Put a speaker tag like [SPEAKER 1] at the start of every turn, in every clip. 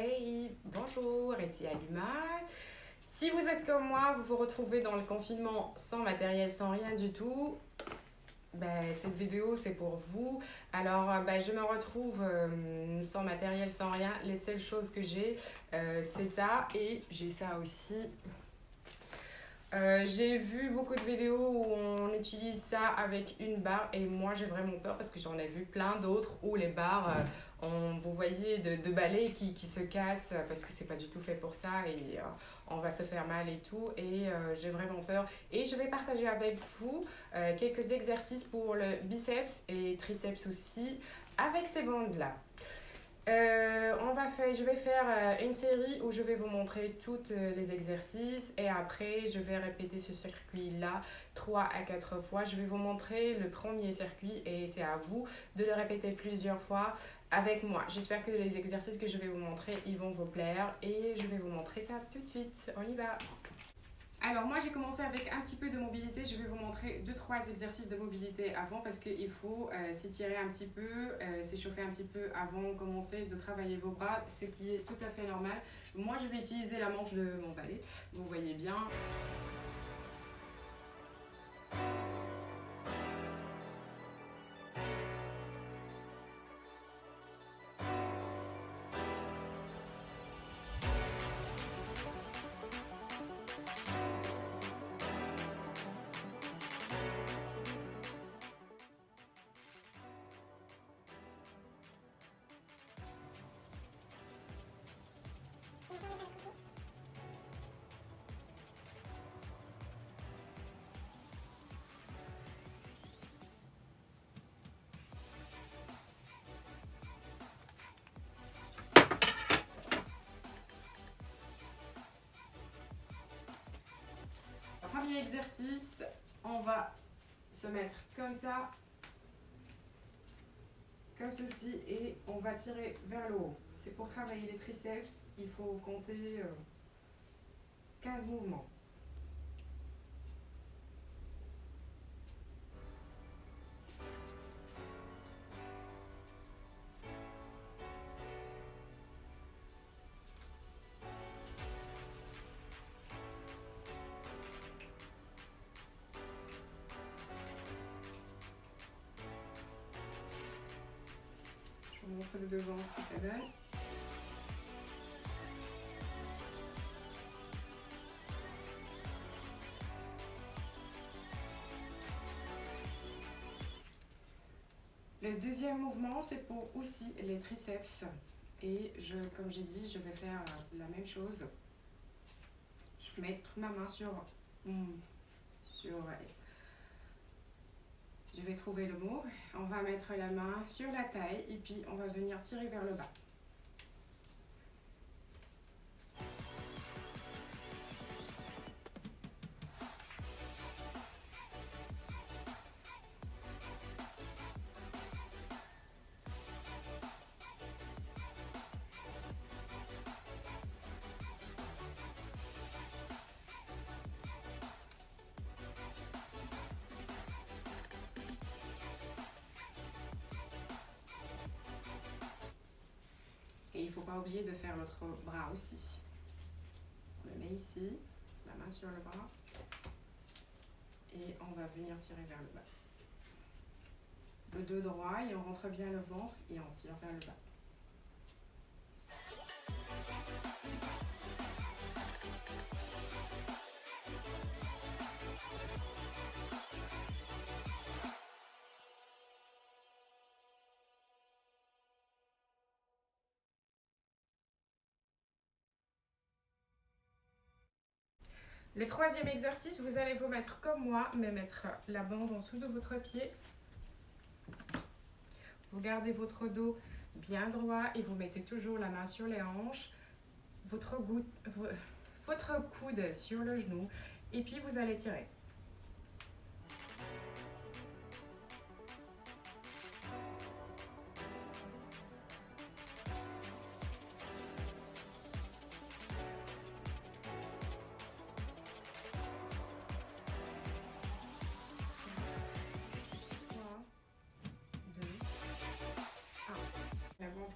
[SPEAKER 1] Hey, bonjour, ici Alima. Si vous êtes comme moi, vous vous retrouvez dans le confinement sans matériel, sans rien du tout, cette vidéo c'est pour vous. Alors je me retrouve sans matériel, sans rien. Les seules choses que j'ai, c'est ça et j'ai ça aussi. J'ai vu beaucoup de vidéos où on utilise ça avec une barre et moi j'ai vraiment peur parce que j'en ai vu plein d'autres où les barres, vous voyez, de balais qui se cassent parce que c'est pas du tout fait pour ça et on va se faire mal et tout et j'ai vraiment peur. Et je vais partager avec vous quelques exercices pour le biceps et triceps aussi avec ces bandes-là. Je vais faire une série où je vais vous montrer tous les exercices et après je vais répéter ce circuit-là 3 à 4 fois. Je vais vous montrer le premier circuit et c'est à vous de le répéter plusieurs fois avec moi. J'espère que les exercices que je vais vous montrer, ils vont vous plaire et je vais vous montrer ça tout de suite. On y va! Alors moi j'ai commencé avec un petit peu de mobilité, je vais vous montrer 2-3 exercices de mobilité avant parce qu'il faut s'étirer un petit peu, s'échauffer un petit peu avant de commencer de travailler vos bras, ce qui est tout à fait normal. Moi je vais utiliser la manche de mon balai, vous voyez bien. Premier exercice, on va se mettre comme ça, comme ceci et on va tirer vers le haut. C'est pour travailler les triceps, il faut compter 15 mouvements. Je vous montre de devant ce que ça donne. Le deuxième mouvement, c'est pour aussi les triceps. Et comme j'ai dit, je vais faire la même chose. Je vais mettre ma main je vais trouver le mot. On va mettre la main sur la taille et puis on va venir tirer vers le bas. Et il ne faut pas oublier de faire l'autre bras aussi. On le met ici, la main sur le bras. Et on va venir tirer vers le bas. Le dos droit et on rentre bien le ventre et on tire vers le bas. Le troisième exercice, vous allez vous mettre comme moi, mais mettre la bande en dessous de votre pied. Vous gardez votre dos bien droit et vous mettez toujours la main sur les hanches, votre coude sur le genou et puis vous allez tirer.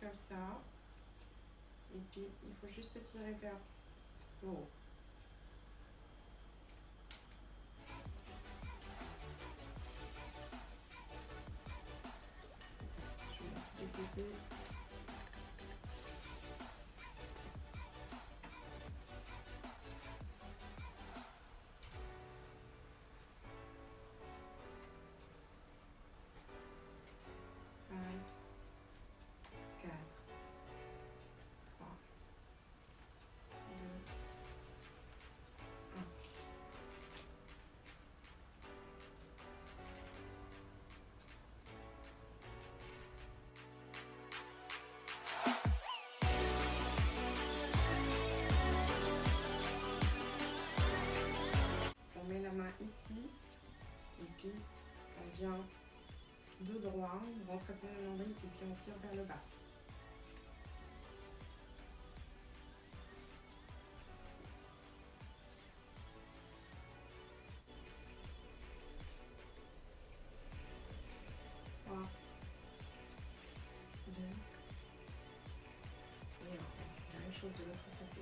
[SPEAKER 1] Comme ça, et puis il faut juste tirer vers le haut. Je vais déposer. Ici, et puis on vient de droit, on rentre bien le nombril et puis on tire vers le bas. Trois, deux, et la même chose de l'autre côté.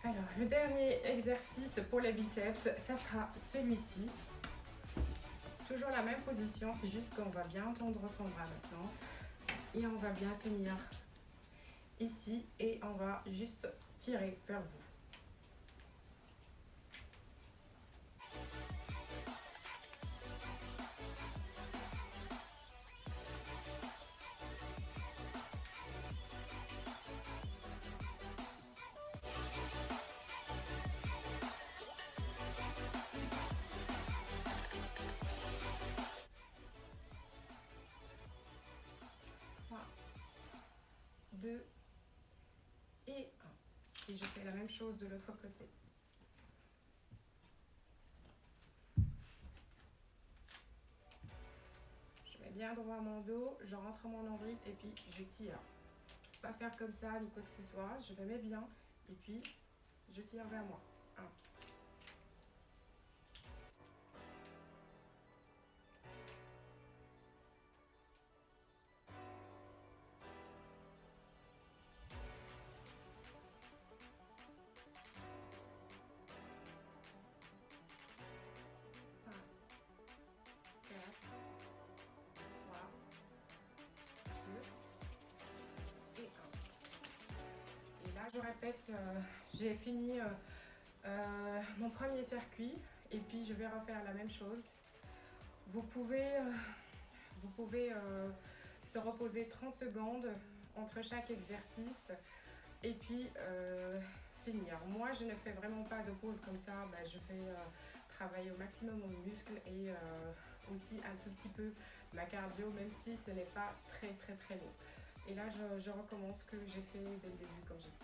[SPEAKER 1] Alors, le dernier exercice pour les biceps, ça sera celui-ci. Toujours la même position, c'est juste qu'on va bien tendre son bras maintenant. Et on va bien tenir ici et on va juste tirer vers vous. Deux et un. Et je fais la même chose de l'autre côté. Je mets bien droit mon dos, je rentre mon nombril et puis je tire. Pas faire comme ça ni quoi que ce soit, je me mets bien et puis je tire vers moi. 1. Je répète, j'ai fini mon premier circuit et puis je vais refaire la même chose. Vous pouvez se reposer 30 secondes entre chaque exercice et puis finir. Moi, je ne fais vraiment pas de pause comme ça. Je fais travailler au maximum mon muscle et aussi un tout petit peu ma cardio, même si ce n'est pas très long. Et là, je recommence ce que j'ai fait dès le début comme j'ai dit.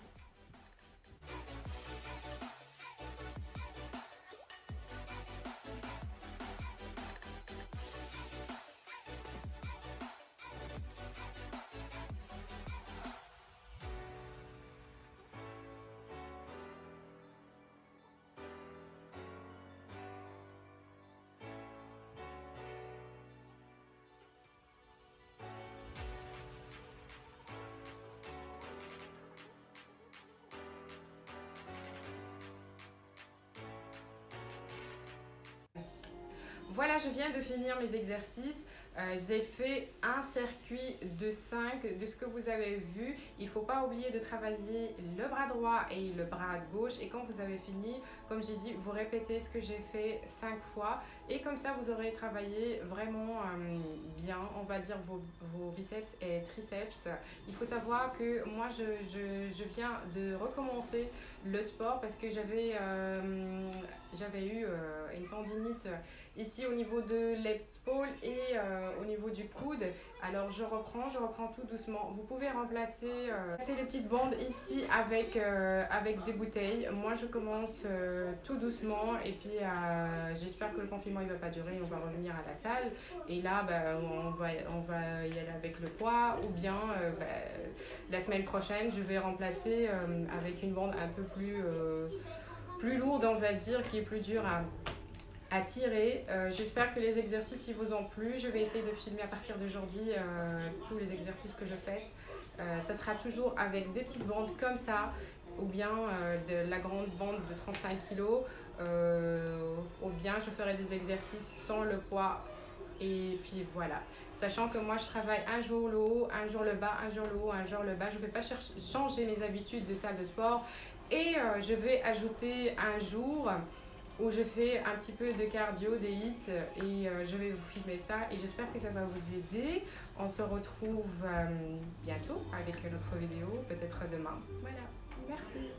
[SPEAKER 1] Voilà, je viens de finir mes exercices. J'ai fait un circuit de 5 de ce que vous avez vu. Il ne faut pas oublier de travailler le bras droit et le bras gauche. Et quand vous avez fini, comme j'ai dit, vous répétez ce que j'ai fait 5 fois. Et comme ça, vous aurez travaillé vraiment bien, on va dire, vos biceps et triceps. Il faut savoir que moi, je viens de recommencer le sport parce que j'avais eu une tendinite ici au niveau de l'épaule et au niveau du coude. Alors je reprends tout doucement. Vous pouvez remplacer les petites bandes ici avec des bouteilles. Moi je commence tout doucement et puis j'espère que le confinement il va pas durer. On va revenir à la salle et là on va y aller avec le poids ou bien la semaine prochaine je vais remplacer avec une bande un peu plus plus lourde, on va dire, qui est plus dure à tirer. J'espère que les exercices ils vous ont plu. Je vais essayer de filmer à partir d'aujourd'hui tous les exercices que je fais. Ça sera toujours avec des petites bandes comme ça, ou bien de la grande bande de 35 kg, ou bien je ferai des exercices sans le poids. Et puis voilà. Sachant que moi je travaille un jour le haut, un jour le bas, un jour le haut, un jour le bas. Je ne vais pas changer mes habitudes de salle de sport. Et je vais ajouter un jour où je fais un petit peu de cardio, des hits, et je vais vous filmer ça et j'espère que ça va vous aider. On se retrouve bientôt avec notre vidéo, peut-être demain. Voilà, merci.